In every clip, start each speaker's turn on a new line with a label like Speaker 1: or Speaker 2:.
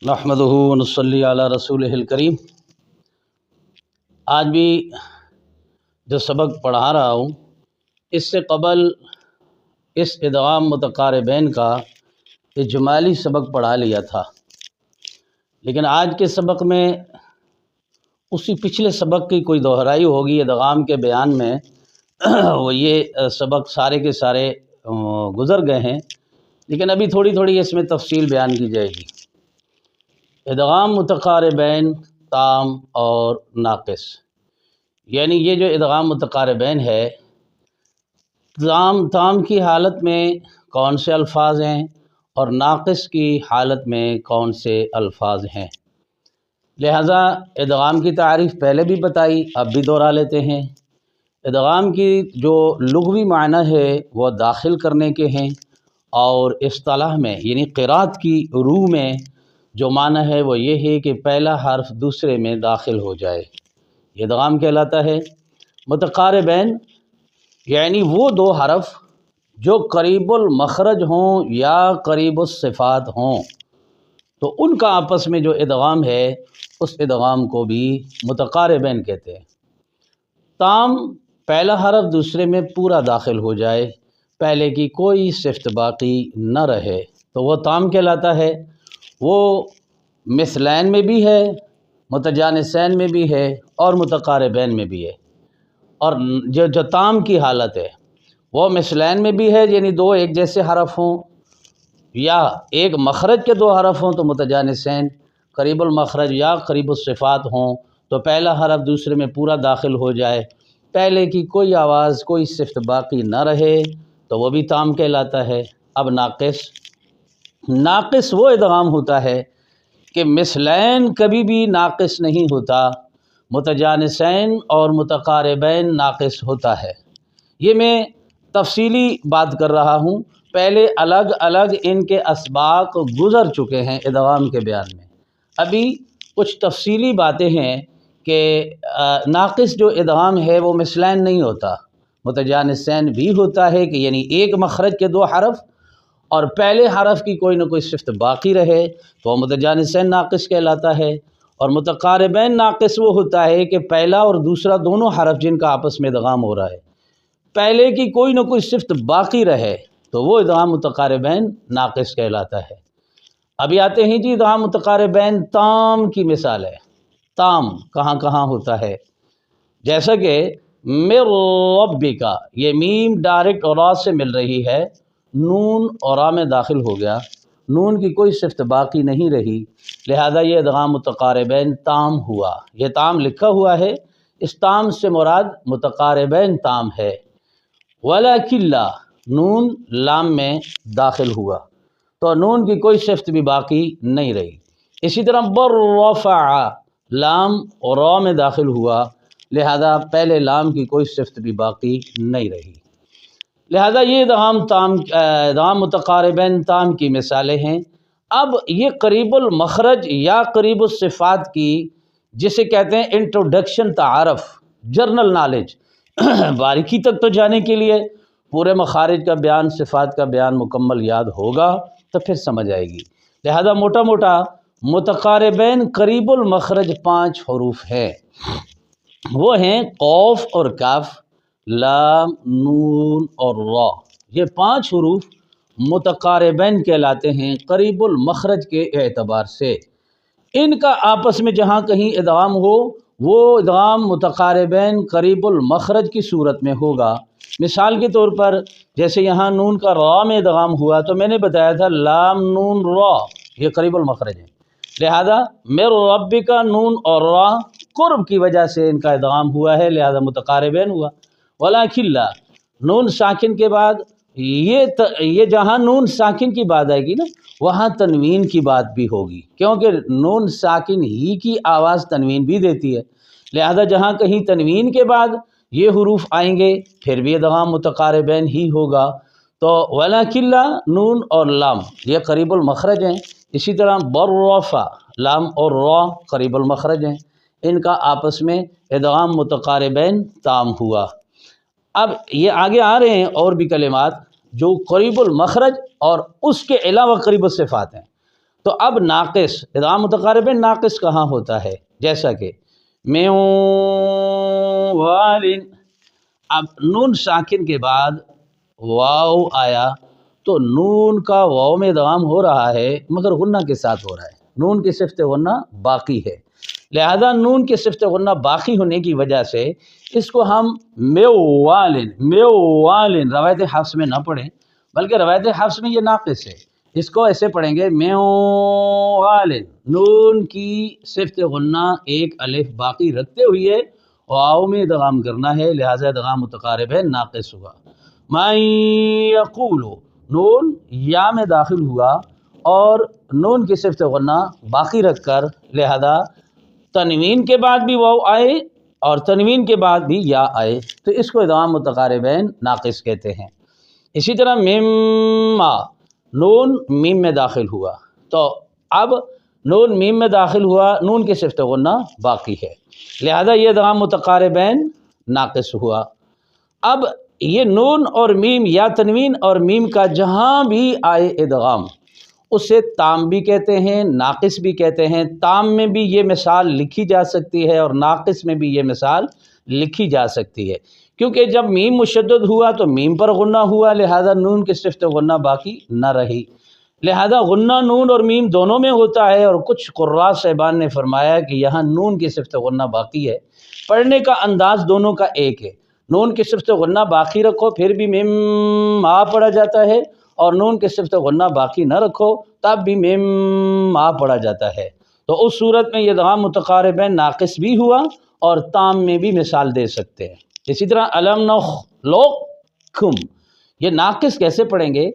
Speaker 1: نحمدہ ونصلی علی رسولہ الکریم۔ آج بھی جو سبق پڑھا رہا ہوں اس سے قبل اس ادغام متقاربین کا اجمالی سبق پڑھا لیا تھا، لیکن آج کے سبق میں اسی پچھلے سبق کی کوئی دہرائی ہوگی ادغام کے بیان میں۔ وہ یہ سبق سارے کے سارے گزر گئے ہیں، لیکن ابھی تھوڑی تھوڑی اس میں تفصیل بیان کی جائے گی۔ ادغام متقاربین تام اور ناقص، یعنی یہ جو ادغام متقاربین ہے، تام کی حالت میں کون سے الفاظ ہیں اور ناقص کی حالت میں کون سے الفاظ ہیں۔ لہذا ادغام کی تعریف پہلے بھی بتائی، اب بھی دہرا لیتے ہیں۔ ادغام کی جو لغوی معنی ہے وہ داخل کرنے کے ہیں، اور اصطلاح میں یعنی قرات کی روح میں جو معنی ہے وہ یہ ہے کہ پہلا حرف دوسرے میں داخل ہو جائے، یہ ادغام کہلاتا ہے۔ متقاربین یعنی وہ دو حرف جو قریب المخرج ہوں یا قریب الصفات ہوں، تو ان کا آپس میں جو ادغام ہے اس ادغام کو بھی متقاربین کہتے ہیں۔ تام پہلا حرف دوسرے میں پورا داخل ہو جائے، پہلے کی کوئی صفت باقی نہ رہے، تو وہ تام کہلاتا ہے۔ وہ مثلین میں بھی ہے، متجانسین میں بھی ہے اور متقاربین میں بھی ہے۔ اور جو تام کی حالت ہے وہ مثلین میں بھی ہے، یعنی دو ایک جیسے حرف ہوں، یا ایک مخرج کے دو حرف ہوں تو متجانسین، قریب المخرج یا قریب الصفات ہوں تو پہلا حرف دوسرے میں پورا داخل ہو جائے، پہلے کی کوئی آواز کوئی صفت باقی نہ رہے تو وہ بھی تام کہلاتا ہے۔ اب ناقص وہ ادغام ہوتا ہے کہ مثلین کبھی بھی ناقص نہیں ہوتا، متجانسین اور متقاربین ناقص ہوتا ہے۔ یہ میں تفصیلی بات کر رہا ہوں، پہلے الگ الگ ان کے اسباق گزر چکے ہیں ادغام کے بیان میں۔ ابھی کچھ تفصیلی باتیں ہیں کہ ناقص جو ادغام ہے وہ مثلین نہیں ہوتا، متجانسین بھی ہوتا ہے کہ یعنی ایک مخرج کے دو حرف اور پہلے حرف کی کوئی نہ کوئی صفت باقی رہے تو وہ متجانسین ناقص کہلاتا ہے۔ اور متقاربین ناقص وہ ہوتا ہے کہ پہلا اور دوسرا دونوں حرف جن کا آپس میں ادغام ہو رہا ہے، پہلے کی کوئی نہ کوئی صفت باقی رہے تو وہ ادغام متقاربین ناقص کہلاتا ہے۔ ابھی آتے ہیں جی ادغام متقاربین تام کی مثال ہے۔ تام کہاں کہاں ہوتا ہے؟ جیسا کہ من ربک، یہ میم ڈائریکٹ را سے مل رہی ہے، نون اور را میں داخل ہو گیا، نون کی کوئی صفت باقی نہیں رہی، لہذا یہ ادغام متقاربین تام ہوا۔ یہ تام لکھا ہوا ہے، اس تام سے مراد متقاربین تام ہے۔ ولکن لا، نون لام میں داخل ہوا تو نون کی کوئی صفت بھی باقی نہیں رہی۔ اسی طرح برفع، لام اور را میں داخل ہوا، لہذا پہلے لام کی کوئی صفت بھی باقی نہیں رہی، لہذا یہ ادغام متقاربین تام کی مثالیں ہیں۔ اب یہ قریب المخرج یا قریب الصفات کی، جسے کہتے ہیں انٹروڈکشن تعارف، جرنل نالج، باریکی تک تو جانے کے لیے پورے مخارج کا بیان، صفات کا بیان مکمل یاد ہوگا تو پھر سمجھ آئے گی۔ لہذا موٹا موٹا متقاربین قریب المخرج 5 حروف ہیں، وہ ہیں قوف اور کاف، لام، نون اور را۔ یہ 5 حروف متقاربین کہلاتے ہیں قریب المخرج کے اعتبار سے۔ ان کا آپس میں جہاں کہیں ادغام ہو وہ ادغام متقاربین قریب المخرج کی صورت میں ہوگا۔ مثال کے طور پر جیسے یہاں نون کا را میں ادغام ہوا تو میں نے بتایا تھا لام نون را یہ قریب المخرج ہے، لہذا من ربک کا نون اور را قرب کی وجہ سے ان کا ادغام ہوا ہے، لہذا متقاربین ہوا۔ ولکن لا، نون ساکن کے بعد یہ جہاں نون ساکن کی بات آئے گی نا وہاں تنوین کی بات بھی ہوگی، کیونکہ نون ساکن ہی کی آواز تنوین بھی دیتی ہے، لہذا جہاں کہیں تنوین کے بعد یہ حروف آئیں گے پھر بھی ادغام متقاربین ہی ہوگا۔ تو ولکن لا، نون اور لام یہ قریب المخرج ہیں، اسی طرح برفع، لام اور را قریب المخرج ہیں، ان کا آپس میں ادغام متقاربین تام ہوا۔ اب یہ آگے آ رہے ہیں اور بھی کلمات جو قریب المخرج اور اس کے علاوہ قریب الصفات ہیں، تو اب ناقص ادغام متقاربین ناقص کہاں ہوتا ہے؟ جیسا کہ میں والن، اب نون ساکن کے بعد واو آیا تو نون کا واو میں ادغام ہو رہا ہے مگر غنہ کے ساتھ ہو رہا ہے، نون کی صفت غنہ باقی ہے، لہذا نون کی صفت غنہ باقی ہونے کی وجہ سے اس کو ہم میوالن روایت حفص میں نہ پڑھیں، بلکہ روایت حفص میں یہ ناقص ہے، اس کو ایسے پڑھیں گے میوالن، نون کی صفت غنہ ایک الف باقی رکھتے ہوئے واو میں ادغام کرنا ہے، لہذا ادغام متقارب ہے ناقص ہوا۔ من یقول، نون یا میں داخل ہوا اور نون کی صفت غنہ باقی رکھ کر، لہذا تنوین کے بعد بھی واو آئے اور تنوین کے بعد بھی یا آئے تو اس کو ادغام متقاربین ناقص کہتے ہیں۔ اسی طرح مما، نون میم میں داخل ہوا تو اب نون میم میں داخل ہوا، نون کی صفت غنہ باقی ہے، لہذا یہ ادغام متقاربین ناقص ہوا۔ اب یہ نون اور میم یا تنوین اور میم کا جہاں بھی آئے ادغام اسے تام بھی کہتے ہیں، ناقص بھی کہتے ہیں۔ تام میں بھی یہ مثال لکھی جا سکتی ہے اور ناقص میں بھی یہ مثال لکھی جا سکتی ہے، کیونکہ جب میم مشدد ہوا تو میم پر غنہ ہوا، لہذا نون کی صفت غنہ باقی نہ رہی، لہذا غنہ نون اور میم دونوں میں ہوتا ہے، اور کچھ قراء صاحبان نے فرمایا کہ یہاں نون کی صفت غنہ باقی ہے، پڑھنے کا انداز دونوں کا ایک ہے، نون کی صفت غنہ باقی رکھو پھر بھی میم ما پڑھا جاتا ہے، اور نون کی صفت غنہ باقی نہ رکھو تب بھی میم ما پڑھا جاتا ہے، تو اس صورت میں یہ ادغام متقاربین ناقص بھی ہوا اور تام میں بھی مثال دے سکتے ہیں۔ اسی طرح علم نخلقکم، یہ ناقص کیسے پڑھیں گے؟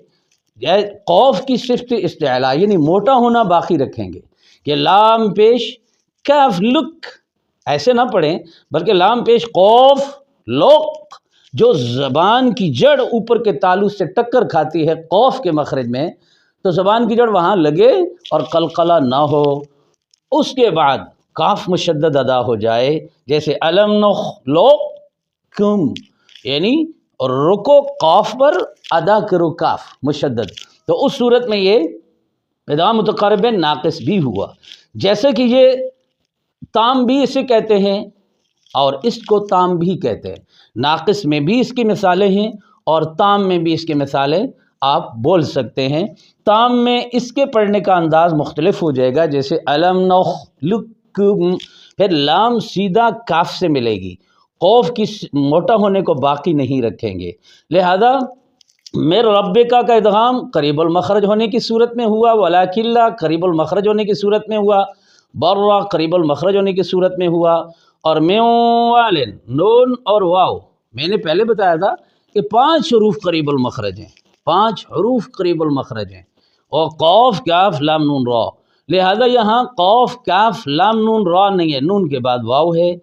Speaker 1: قوف کی صفت استعلاء یعنی موٹا ہونا باقی رکھیں گے، کہ لام پیش کاف لک ایسے نہ پڑھیں، بلکہ لام پیش قوف لوق، جو زبان کی جڑ اوپر کے تالو سے ٹکر کھاتی ہے قوف کے مخرج میں، تو زبان کی جڑ وہاں لگے اور قلقلہ نہ ہو، اس کے بعد کاف مشدد ادا ہو جائے، جیسے علم نخلقکم، یعنی رکو قاف پر ادا کرو کاف مشدد، تو اس صورت میں یہ ادغام متقاربین ناقص بھی ہوا۔ جیسے کہ یہ تام بھی اسے کہتے ہیں اور اس کو تام بھی کہتے ہیں، ناقص میں بھی اس کی مثالیں ہیں اور تام میں بھی اس کی مثالیں آپ بول سکتے ہیں۔ تام میں اس کے پڑھنے کا انداز مختلف ہو جائے گا، جیسے علم نخلقکم، پھر لام سیدھا کاف سے ملے گی، قوف کی موٹا ہونے کو باقی نہیں رکھیں گے، لہذا میر ربکا کا ادغام قریب المخرج ہونے کی صورت میں ہوا، ولکن لا قریب المخرج ہونے کی صورت میں ہوا، برا قریب المخرج ہونے کی صورت میں ہوا، اور میوالن نون اور واو میں نے پہلے بتایا تھا کہ 5 حروف قریب المخرج ہیں، 5 حروف قریب المخرج ہیں، اور قوف کاف لام نون را، لہذا یہاں قوف کاف لام نون را نہیں ہے، نون کے بعد واو ہے،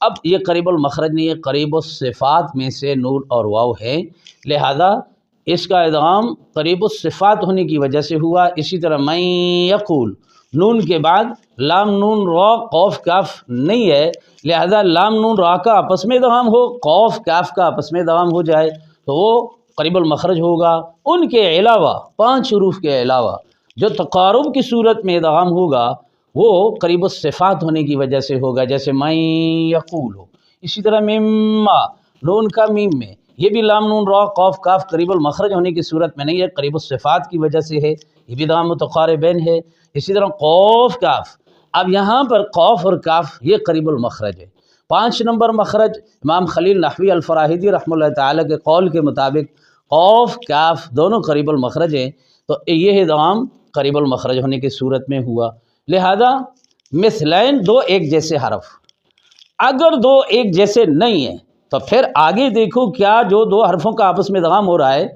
Speaker 1: اب یہ قریب المخرج نہیں ہے، قریب الصفات میں سے نون اور واو ہے، لہذا اس کا ادغام قریب الصفات ہونے کی وجہ سے ہوا۔ اسی طرح من یقول، نون کے بعد لام نون را قوف کاف نہیں ہے، لہذا لام نون را کا آپس میں ادغام ہو، قوف کاف کا آپس میں ادغام ہو جائے تو وہ قریب المخرج ہوگا۔ ان کے علاوہ 5 حروف کے علاوہ جو تقارب کی صورت میں ادغام ہوگا وہ قریب الصفات ہونے کی وجہ سے ہوگا، جیسے من یقول ہو۔ اسی طرح مما، نون کا میم میں، یہ بھی لام نون را قوف کاف قریب المخرج ہونے کی صورت میں نہیں ہے، قریب الصفات کی وجہ سے ہے، یہ بھی ادغام متقاربین ہے۔ اسی طرح قوف کاف، اب یہاں پر قوف اور کاف یہ قریب المخرج ہے، 5 نمبر مخرج امام خلیل نحوی الفراہیدی رحمہ اللہ تعالیٰ کے قول کے مطابق قوف کاف دونوں قریب المخرج ہیں، تو یہ ادغام قریب المخرج ہونے کی صورت میں ہوا۔ لہذا مثلین 2 ایک جیسے حرف، اگر 2 ایک جیسے نہیں ہیں تو پھر آگے دیکھو کیا جو 2 حرفوں کا آپس میں ادغام ہو رہا ہے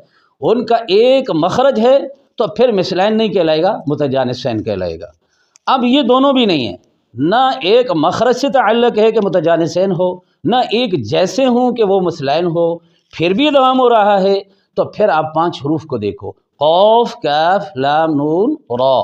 Speaker 1: ان کا ایک مخرج ہے تو پھر مثلین نہیں کہلائے گا، متجانسین کہلائے گا۔ اب یہ دونوں بھی نہیں ہیں، نہ ایک مخرج سے تعلق ہے کہ متجانسین ہو، نہ ایک جیسے ہوں کہ وہ مثلین ہو، پھر بھی ادغام ہو رہا ہے، تو پھر آپ 5 حروف کو دیکھو، قوف کاف لام نون را،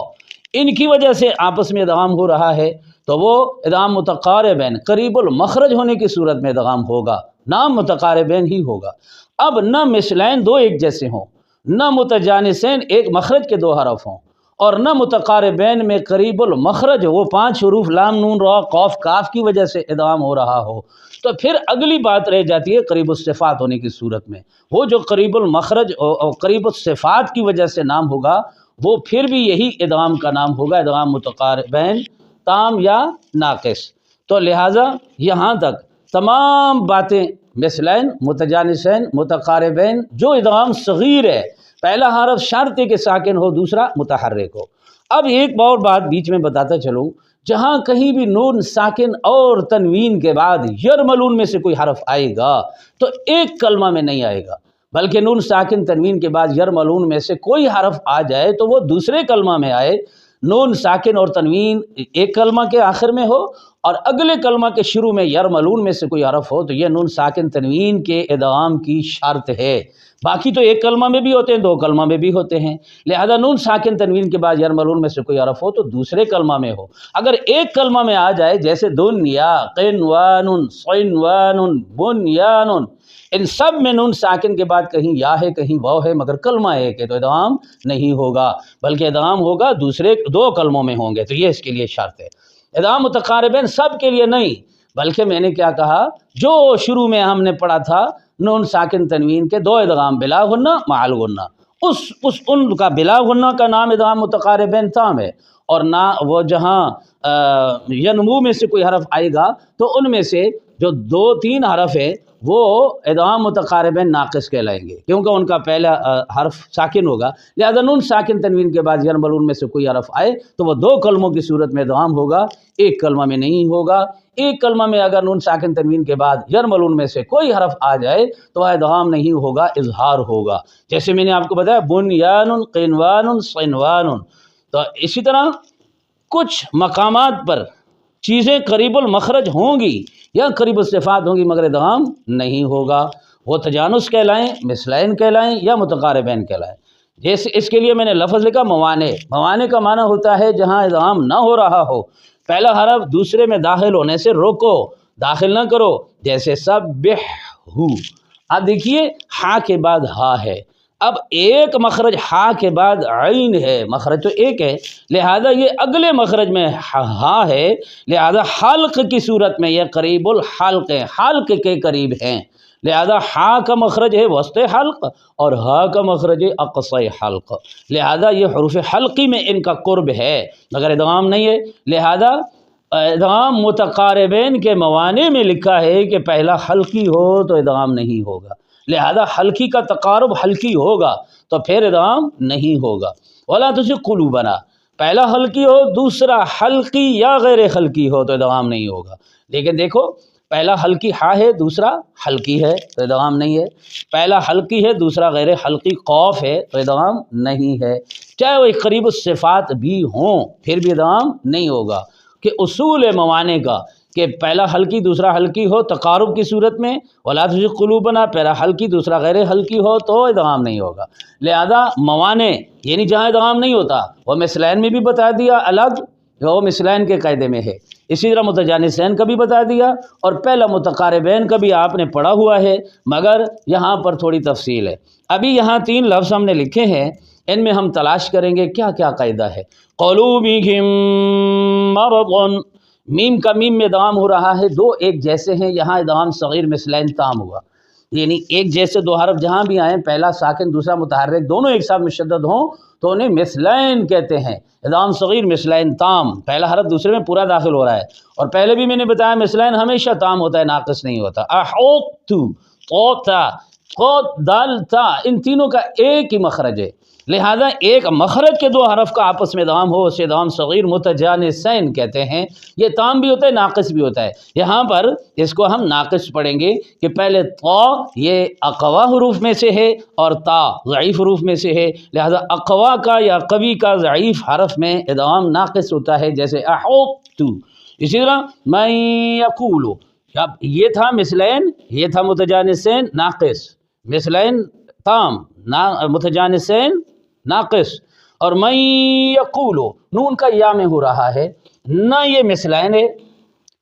Speaker 1: ان کی وجہ سے آپس میں ادغام ہو رہا ہے تو وہ ادغام متقاربین قریب المخرج ہونے کی صورت میں ادغام ہوگا، نام متقاربین ہی ہوگا۔ اب نہ مثلین 2 ایک جیسے ہوں، نہ متجانسین ایک مخرج کے 2 حرف ہوں، اور نہ متقاربین میں قریب المخرج وہ 5 حروف لام نون را قاف کاف کی وجہ سے ادغام ہو رہا ہو، تو پھر اگلی بات رہ جاتی ہے قریب الصفات ہونے کی صورت میں، وہ جو قریب المخرج اور قریب الصفات کی وجہ سے نام ہوگا وہ پھر بھی یہی ادغام کا نام ہوگا، ادغام متقاربین تام یا ناقص۔ تو لہٰذا یہاں تک تمام باتیں مثلین، متجانسین، متقاربین، جو ادغام صغیر ہے، پہلا حرف شرط ہے کہ ساکن ہو، دوسرا متحرک ہو۔ اب ایک اور بات بیچ میں بتاتا چلوں، جہاں کہیں بھی نون ساکن اور تنوین کے بعد یرملون میں سے کوئی حرف آئے گا تو ایک کلمہ میں نہیں آئے گا، بلکہ نون ساکن تنوین کے بعد یرملون میں سے کوئی حرف آ جائے تو وہ دوسرے کلمہ میں آئے، نون ساکن اور تنوین ایک کلمہ کے آخر میں ہو اور اگلے کلمہ کے شروع میں یرملون میں سے کوئی حرف ہو، تو یہ نون ساکن تنوین کے ادغام کی شرط ہے۔ باقی تو ایک کلمہ میں بھی ہوتے ہیں، 2 کلمہ میں بھی ہوتے ہیں، لہذا نون ساکن تنوین کے بعد یرملون میں سے کوئی حرف ہو تو دوسرے کلمہ میں ہو۔ اگر ایک کلمہ میں آ جائے جیسے دنیا، قنوان، صنوان، بنیان، ان سب میں نون ساکن کے بعد کہیں یا ہے کہیں واو ہے مگر کلمہ ایک ہے، تو ادغام نہیں ہوگا، بلکہ ادغام ہوگا دوسرے 2 کلموں میں ہوں گے، تو یہ اس کے لیے شرط ہے۔ ادغام متقاربین سب کے لیے نہیں، بلکہ میں نے کیا کہا، جو شروع میں ہم نے پڑھا تھا نون ساکن تنوین کے 2 ادغام بلا غنہ مع الغنہ، ان کا بلا غنہ کا نام ادغام متقاربین تام ہے، اور نہ وہ جہاں ینمو میں سے کوئی حرف آئے گا تو ان میں سے جو 2-3 حرف ہے وہ ادغام متقاربین ناقص کہلائیں گے، کیونکہ ان کا پہلا حرف ساکن ہوگا، لہذا نون ساکن تنوین کے بعد یرملون میں سے کوئی حرف آئے تو وہ 2 کلموں کی صورت میں ادغام ہوگا، ایک کلمہ میں نہیں ہوگا۔ ایک کلمہ میں اگر نون ساکن تنوین کے بعد یرملون میں سے کوئی حرف آ جائے تو وہ ادغام نہیں ہوگا، اظہار ہوگا، جیسے میں نے آپ کو بتایا بنیان، قنوان، صنوان۔ تو اسی طرح کچھ مقامات پر چیزیں قریب المخرج ہوں گی یا قریب الصفات ہوں گی مگر ادغام نہیں ہوگا، وہ تجانس کہلائیں، مثلین کہلائیں یا متقاربین کہلائیں۔ جیسے اس کے لیے میں نے لفظ لکھا موانع۔ موانع کا معنی ہوتا ہے جہاں ادغام نہ ہو رہا ہو، پہلا حرف دوسرے میں داخل ہونے سے روکو، داخل نہ کرو، جیسے سبح ہو۔ اب دیکھیے ہا کے بعد ہا ہے، اب ایک مخرج ہا کے بعد عین ہے، مخرج تو ایک ہے، لہذا یہ اگلے مخرج میں ہا ہے، لہذا حلق کی صورت میں یہ قریب الحلق ہے، حلق کے قریب ہیں، لہذا ہا کا مخرج ہے وسط حلق اور ہا کا مخرج ہے اقصی حلق، لہذا یہ حروف حلقی میں ان کا قرب ہے مگر ادغام نہیں ہے، لہذا ادغام متقاربین کے موانع میں لکھا ہے کہ پہلا حلقی ہو تو ادغام نہیں ہوگا، لہذا حلقی کا تقارب حلقی ہوگا تو پھر ادغام نہیں ہوگا۔ ولا تزغ قلوبنا، پہلا حلقی ہو دوسرا حلقی یا غیر حلقی ہو تو ادغام نہیں ہوگا، لیکن دیکھو پہلا حلقی ہا ہے دوسرا حلقی ہے تو ادغام نہیں ہے، پہلا حلقی ہے دوسرا غیر حلقی قاف ہے تو ادغام نہیں ہے، چاہے وہ قریب الصفات بھی ہوں پھر بھی ادغام نہیں ہوگا، کہ اصول موانع کا کہ پہلا حلقی دوسرا حلقی ہو تقارب کی صورت میں، ولا تزغ قلوبنا پہلا حلقی دوسرا غیر حلقی ہو تو ادغام نہیں ہوگا، لہذا موانع یعنی جہاں ادغام نہیں ہوتا وہ مثلین میں بھی بتا دیا الگ، وہ مثلین کے قاعدے میں ہے، اسی طرح متجانسین کا بھی بتا دیا اور پہلا متقاربین کا بھی آپ نے پڑھا ہوا ہے، مگر یہاں پر تھوڑی تفصیل ہے۔ ابھی یہاں 3 لفظ ہم نے لکھے ہیں، ان میں ہم تلاش کریں گے کیا کیا قاعدہ ہے۔ قلوبہم مرض، میم کا میم میں ادغام ہو رہا ہے، 2 ایک جیسے ہیں، یہاں ادغام صغیر مثلین تام ہوا، یعنی ایک جیسے 2 حرف جہاں بھی آئیں پہلا ساکن دوسرا متحرک دونوں ایک ساتھ مشدد ہوں تو انہیں مثلین کہتے ہیں، ادغام صغیر مثلین تام، پہلا حرف دوسرے میں پورا داخل ہو رہا ہے، اور پہلے بھی میں نے بتایا مثلین ہمیشہ تام ہوتا ہے، ناقص نہیں ہوتا۔ احوت، طوطا، قوت، دال، تا، ان تینوں کا ایک ہی مخرج ہے، لہذا ایک مخرج کے 2 حرف کا آپس میں ادغام ہو اسے ادغام صغیر متجانسین کہتے ہیں، یہ تام بھی ہوتا ہے ناقص بھی ہوتا ہے، یہاں پر اس کو ہم ناقص پڑھیں گے کہ پہلے طا یہ اقوا حروف میں سے ہے اور تا ضعیف حروف میں سے ہے، لہذا اقوا کا یا قوی کا ضعیف حرف میں ادغام ناقص ہوتا ہے، جیسے احوت۔ اسی طرح من یقول، اب یہ تھا مثلین، یہ تھا متجانسین ناقص، مثلین تام، متجانسین ناقص، اور من یقول نون کا یا میں ہو رہا ہے، نہ یہ مثلین ہے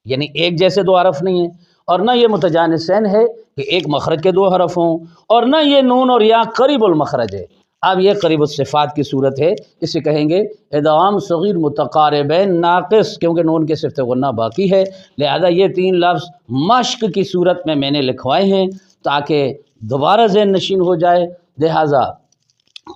Speaker 1: یعنی ایک جیسے 2 حرف نہیں ہیں، اور نہ یہ متجانسین ہے کہ ایک مخرج کے 2 حرف ہوں، اور نہ یہ نون اور یا قریب المخرج ہے، اب یہ قریب الصفات کی صورت ہے، اسے کہیں گے ادغام صغیر متقاربین ناقص، کیونکہ نون کے صفت غنہ باقی ہے، لہذا یہ 3 لفظ مشق کی صورت میں نے لکھوائے ہیں تاکہ دوبارہ ذہن نشین ہو جائے۔ لہذا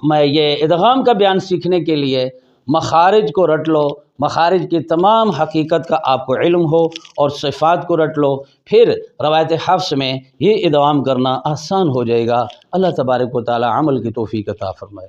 Speaker 1: میں یہ ادغام کا بیان سیکھنے کے لیے مخارج کو رٹ لو، مخارج کی تمام حقیقت کا آپ کو علم ہو، اور صفات کو رٹ لو، پھر روایت حفص میں یہ ادغام کرنا آسان ہو جائے گا۔ اللہ تبارک و تعالی عمل کی توفیق عطا فرمائے۔